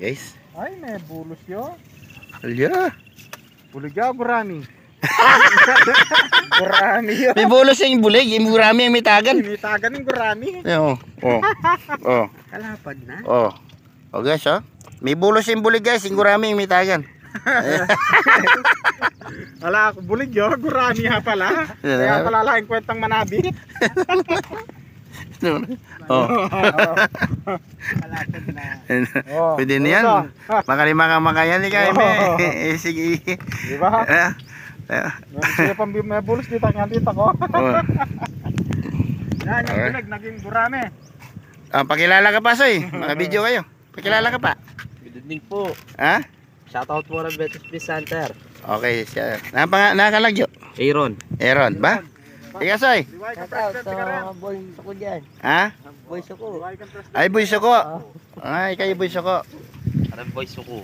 guys. Ay, may bulos yun. Alya. Buligya, gurami. Gurami yun. May bulos yung bulig. Yung gurami yung mitagan. Tinitagan yung gurami. Oh. Oh. Oh. Kalapad na. Oh. Oh guys, oh. May bulos yung bulig guys. Yung gurami yung mitagan. Wala ako, bulig yun. Gurami ha pala. Kaya pala laking kwentang manabit. Oh. Kalapad na. Oh, pwede na yan. Makalima ka makayan ni kayo. Sige. Diba? May bulos dito. Nga dito ko. Yan yung bulig. Naging gurami. Pakilala ka pa, Soy. Maka-video kayo. Pakilala ka pa. Good evening po. Ha? Shoutout po ng Betis Peace Center. Okay, siya. Nakalagyo. Aaron. Aaron, ba? Ika, Soy. Shoutout sa mga boys ko dyan. Ha? Boys ko. Ay, boy suko. Ay, kayo boy suko. Anong boys ko?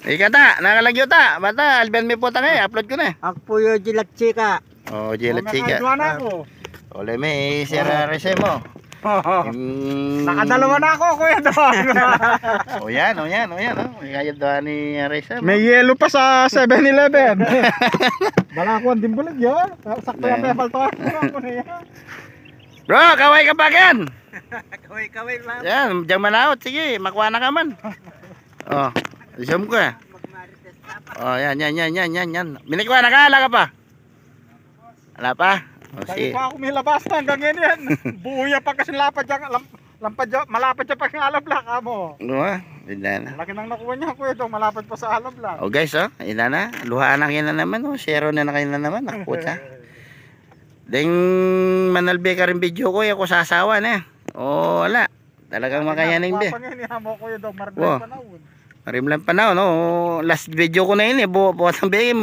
Ika ta, nakalagyo ta. Bata, alban may puta ngayon. Upload ko na. Ako po yung Jilat Chika. Oh, Jela Chica. Nakadwa na ako. Ole, may sira rese mo. Nakadalawa na ako, Kuya Don. O yan. May kaya doon ni Reza. May yellow pa sa 7-Eleven. Balakuan din bulig yun. Sakto yung pepal to. Bro, kaway ka pa kan. Kaway lang. Yan, diyan manaot. Sige, makuha na ka man. Oh, zoom ko eh. Oh, yan. Minikuha na ka, ala ka pa. Ala pa? Oh, Kaya pa ako may labas na hanggang yan. Buya pa kasi lapad dyan. Malapad dyan pa yung alablak mo. Luha, hindi na. Laki nang nakuha niya, Kuya Don. Malapad pa sa alablak. Oh guys, oh, ina na. Luhaan na kayo na naman. Oh, zero na kayo na naman. Nakaputsa. Ding manalbe ka rin video ko. Ako sasawa na. Oh, wala. Talagang makayaning be. Panginihan mo, Kuya Don. Wow. Marimlang panahon, no? Last video ko na yun, eh. Buwas ang bigay.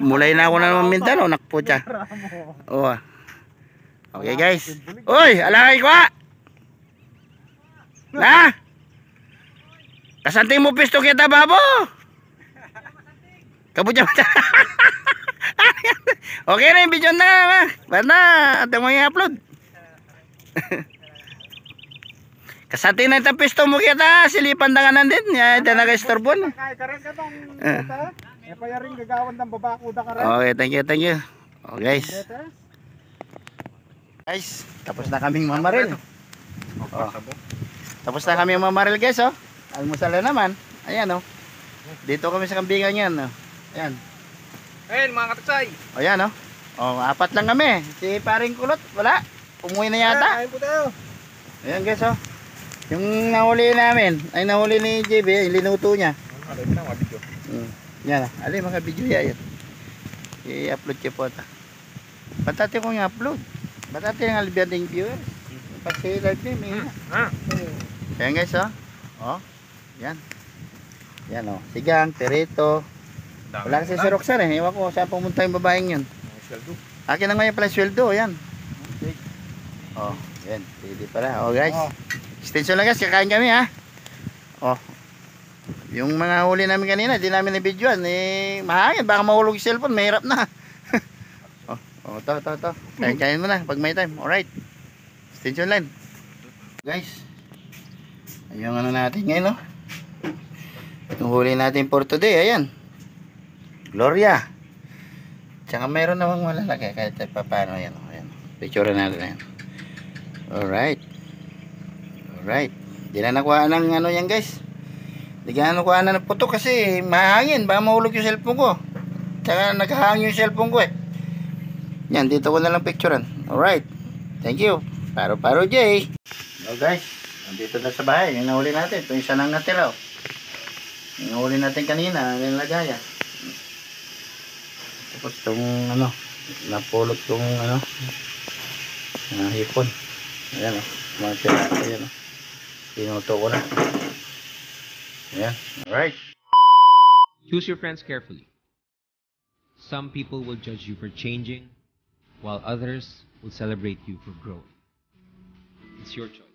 Mulay na ako na naman Mindano. Nakputsa. Oh. Okay, guys. Uy, alakay ko, ha? Na? Kasanting mo pisto kita, babo. Kabutya mo. Okay na yung video na. Basta, ate mo yung upload. Kasati na itang pisto mo kita, silipan na nga nandin. Yan, ito naka-istorbon. Okay, thank you. Oh, guys. Guys, tapos na kaming mamaril. Oh. Tapos na kami mamaril, guys, oh. Almusal na naman. Ayan, oh. Dito kami sa kambingan yan, oh. Ayan. Ayun, mga kataksay. Ayan, oh. Oh, apat lang kami. Si paring kulot, wala. Umuwi na yata. Ayun po tayo. Ayan, guys, oh. Yung nahuli namin, ay nahuli ni JB, linuto niya. Alin na, mga video. Yan, alin mga video yan. I-upload ko po ito. Batate ko yung upload. Batate yung albiading viewers. Pag-say live niya, may ayan guys, oh. Oh, yan. Yan, oh. Sigang, perito. Wala kasi si Roxanne, eh. Ewan ko saan pumunta yung babaeng yun. Akin na ngayon pala sweldo, yan. Oh, yan. Pwede pala. Oh, guys. Extension lang guys, kakain kami ha. Oh. Yung mga huli namin kanina, di namin na-videoan. Eh, mahangin, baka mahulog yung cellphone, mahirap na. to. Kain mo na pag may time. Alright. Extension line. Guys. Yung ano natin ngayon, no? Yung huli natin for today, ayan. Gloria. Tsaka mayroon namang malalaki kahit paano, ayan. Picture natin ayan. Alright. Di na nakuha ng ano yan guys. Di na nakuha na ng puto kasi mahangin. Baka mahulog yung cellphone ko. Tsaka naghahangin yung cellphone ko eh. Yan, dito ko na lang picturean. Alright. Thank you. Paro J. So guys, nandito na sa bahay. Yung nahuli natin. Ito yung isa nang natira. Yung nahuli natin kanina. Yung lagaya. Tapos itong ano. Napulot itong ano. Hipon. Ayan o. Mga pirata yan o. Pinuto ko na. Ayan. Alright. Choose your friends carefully. Some people will judge you for changing, while others will celebrate you for growing. It's your choice.